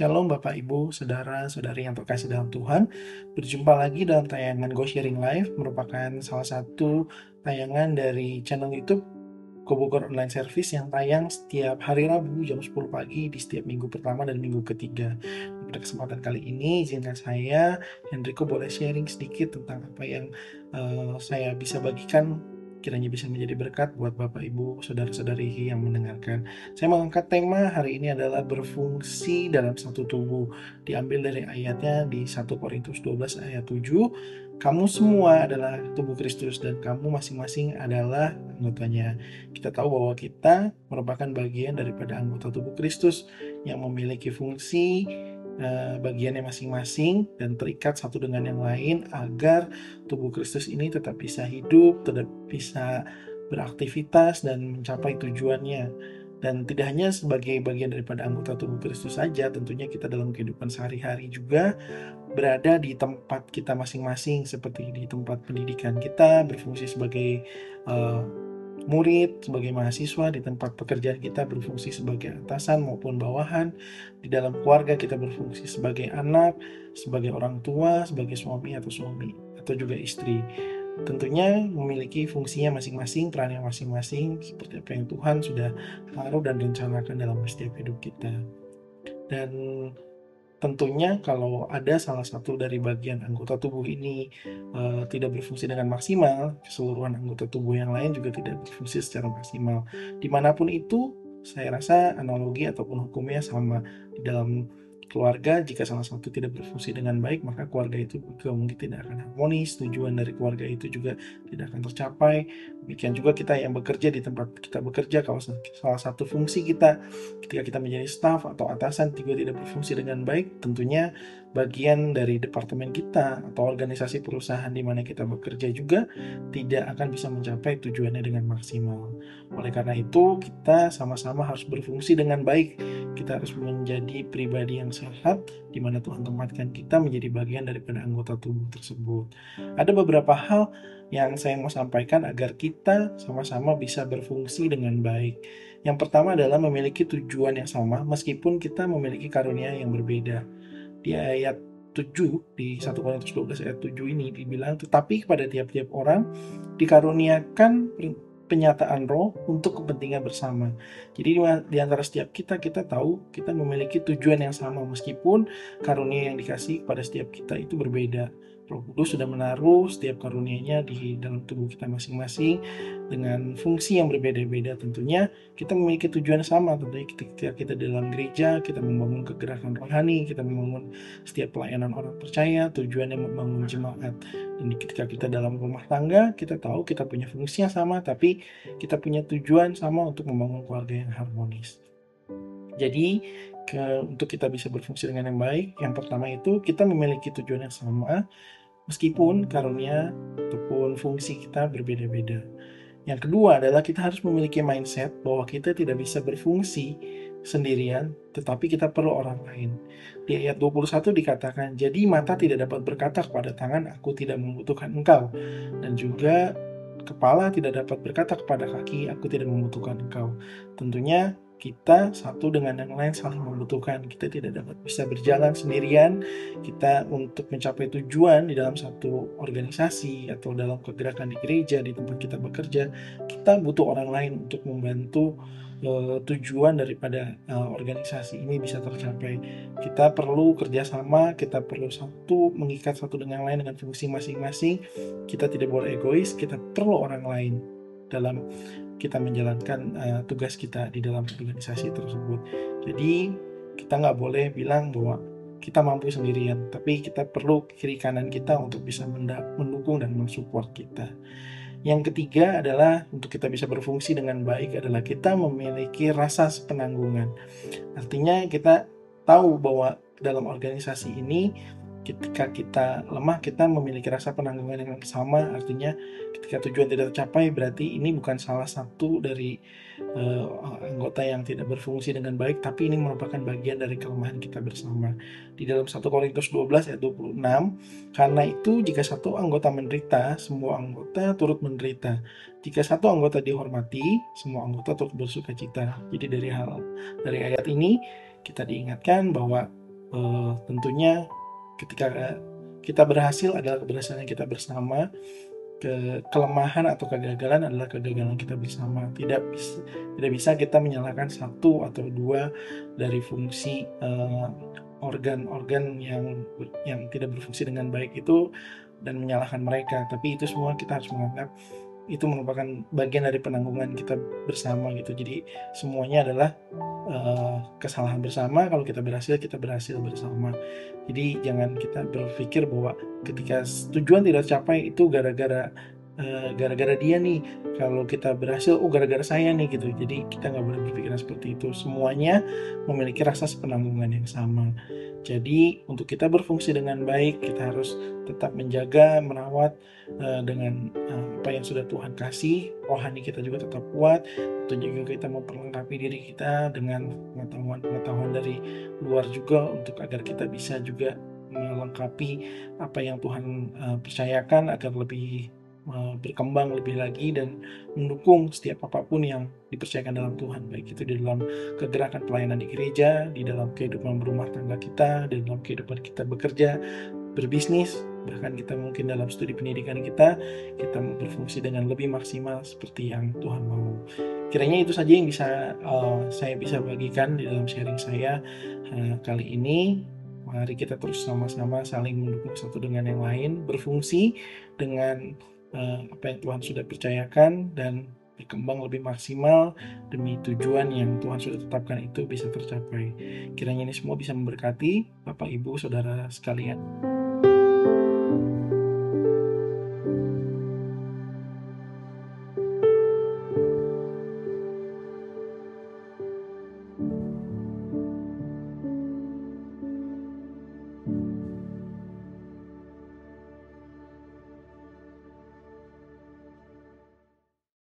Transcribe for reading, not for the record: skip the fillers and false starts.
Shalom Bapak Ibu, Saudara-saudari yang terkasih dalam Tuhan. Berjumpa lagi dalam tayangan Go Sharing Live, merupakan salah satu tayangan dari channel YouTube Go Bogor Online Service yang tayang setiap hari Rabu jam 10 pagi di setiap minggu pertama dan minggu ketiga. Pada kesempatan kali ini, izinkan saya, Hendriko, boleh sharing sedikit tentang apa yang saya bisa bagikan, kiranya bisa menjadi berkat buat Bapak Ibu, Saudara-saudari yang mendengarkan. Saya mengangkat tema hari ini adalah berfungsi dalam satu tubuh. Diambil dari ayatnya di 1 Korintus 12 ayat 7. Kamu semua adalah tubuh Kristus dan kamu masing-masing adalah anggotanya. Kita tahu bahwa kita merupakan bagian daripada anggota tubuh Kristus yang memiliki fungsi bagiannya masing-masing dan terikat satu dengan yang lain agar tubuh Kristus ini tetap bisa hidup, tetap bisa beraktivitas dan mencapai tujuannya. Dan tidak hanya sebagai bagian daripada anggota tubuh Kristus saja, tentunya kita dalam kehidupan sehari-hari juga berada di tempat kita masing-masing, seperti di tempat pendidikan kita, berfungsi sebagai murid, sebagai mahasiswa, di tempat pekerjaan kita berfungsi sebagai atasan maupun bawahan, di dalam keluarga kita berfungsi sebagai anak, sebagai orang tua, sebagai suami atau juga istri. Tentunya memiliki fungsinya masing-masing, perannya masing-masing, seperti apa yang Tuhan sudah taruh dan rencanakan dalam setiap hidup kita. Dan tentunya kalau ada salah satu dari bagian anggota tubuh ini tidak berfungsi dengan maksimal, keseluruhan anggota tubuh yang lain juga tidak berfungsi secara maksimal. Dimanapun itu, saya rasa analogi ataupun hukumnya sama. Di dalam keluarga, jika salah satu tidak berfungsi dengan baik, maka keluarga itu juga mungkin tidak akan harmonis, tujuan dari keluarga itu juga tidak akan tercapai. Demikian juga kita yang bekerja di tempat kita bekerja, kalau salah satu fungsi kita ketika kita menjadi staf atau atasan juga tidak berfungsi dengan baik, tentunya bagian dari departemen kita atau organisasi perusahaan di mana kita bekerja juga tidak akan bisa mencapai tujuannya dengan maksimal. Oleh karena itu, kita sama-sama harus berfungsi dengan baik. Kita harus menjadi pribadi yang sehat, di mana Tuhan tempatkan kita menjadi bagian daripada anggota tubuh tersebut. Ada beberapa hal yang saya mau sampaikan agar kita sama-sama bisa berfungsi dengan baik. Yang pertama adalah memiliki tujuan yang sama meskipun kita memiliki karunia yang berbeda. Di ayat 7, di 1 Korintus 12 ayat 7 ini dibilang, tetapi kepada tiap-tiap orang dikaruniakan penyataan roh untuk kepentingan bersama. Jadi di antara setiap kita tahu kita memiliki tujuan yang sama meskipun karunia yang dikasih kepada setiap kita itu berbeda. Roh Kudus sudah menaruh setiap karunia-Nya di dalam tubuh kita masing-masing dengan fungsi yang berbeda-beda. Tentunya kita memiliki tujuan sama. Tentunya ketika kita dalam gereja, kita membangun kegerakan rohani, kita membangun setiap pelayanan orang percaya, tujuannya membangun jemaat. Dan ketika kita dalam rumah tangga, kita tahu kita punya fungsi yang sama, tapi kita punya tujuan sama untuk membangun keluarga yang harmonis. Jadi untuk kita bisa berfungsi dengan yang baik, yang pertama itu kita memiliki tujuan yang sama meskipun karunia ataupun fungsi kita berbeda-beda. Yang kedua adalah kita harus memiliki mindset bahwa kita tidak bisa berfungsi sendirian, tetapi kita perlu orang lain. Di ayat 21 dikatakan, jadi mata tidak dapat berkata kepada tangan, aku tidak membutuhkan engkau. Dan juga kepala tidak dapat berkata kepada kaki, aku tidak membutuhkan engkau. Tentunya kita satu dengan yang lain saling membutuhkan. Kita tidak dapat bisa berjalan sendirian. Kita untuk mencapai tujuan di dalam satu organisasi atau dalam kegerakan di gereja, di tempat kita bekerja, kita butuh orang lain untuk membantu tujuan daripada organisasi ini bisa tercapai. Kita perlu kerjasama, kita perlu mengikat satu dengan lain dengan fungsi masing-masing. Kita tidak boleh egois, kita perlu orang lain dalam kita menjalankan tugas kita di dalam organisasi tersebut. Jadi kita nggak boleh bilang bahwa kita mampu sendirian, tapi kita perlu kiri kanan kita untuk bisa mendukung dan mensupport kita. Yang ketiga adalah untuk kita bisa berfungsi dengan baik adalah kita memiliki rasa sepenanggungan. Artinya kita tahu bahwa dalam organisasi ini ketika kita lemah, kita memiliki rasa penanggungan yang sama. Artinya ketika tujuan tidak tercapai, berarti ini bukan salah satu dari anggota yang tidak berfungsi dengan baik, tapi ini merupakan bagian dari kelemahan kita bersama. Di dalam 1 Korintus 12 ayat 26, karena itu jika satu anggota menderita, semua anggota turut menderita. Jika satu anggota dihormati, semua anggota turut bersuka cita. Jadi dari ayat ini kita diingatkan bahwa Tentunya ketika kita berhasil adalah keberhasilan kita bersama, kelemahan atau kegagalan adalah kegagalan kita bersama. Tidak bisa kita menyalahkan satu atau dua dari fungsi organ-organ yang tidak berfungsi dengan baik itu dan menyalahkan mereka. Tapi itu semua kita harus menganggap itu merupakan bagian dari penanggungan kita bersama gitu. Jadi semuanya adalah kesalahan bersama. Kalau kita berhasil bersama. Jadi jangan kita berpikir bahwa ketika tujuan tidak tercapai itu gara-gara dia nih. Kalau kita berhasil, gara-gara saya nih gitu. Jadi kita nggak boleh berpikiran seperti itu. Semuanya memiliki rasa sepenanggungan yang sama. Jadi untuk kita berfungsi dengan baik, kita harus tetap menjaga, merawat dengan apa yang sudah Tuhan kasih. Rohani kita juga tetap kuat. Tentu juga kita memperlengkapi diri kita dengan pengetahuan dari luar juga untuk agar kita bisa juga melengkapi apa yang Tuhan percayakan agar lebih berkembang lebih lagi dan mendukung setiap apapun yang dipercayakan dalam Tuhan, baik itu di dalam kegerakan pelayanan di gereja, di dalam kehidupan berumah tangga kita, di dalam kehidupan kita bekerja, berbisnis, bahkan kita mungkin dalam studi pendidikan kita berfungsi dengan lebih maksimal seperti yang Tuhan mau. Kiranya itu saja yang saya bisa bagikan di dalam sharing saya kali ini. Mari kita terus sama-sama saling mendukung satu dengan yang lain, berfungsi dengan apa yang Tuhan sudah percayakan dan berkembang lebih maksimal demi tujuan yang Tuhan sudah tetapkan itu bisa tercapai. Kiranya ini semua bisa memberkati Bapak Ibu Saudara sekalian.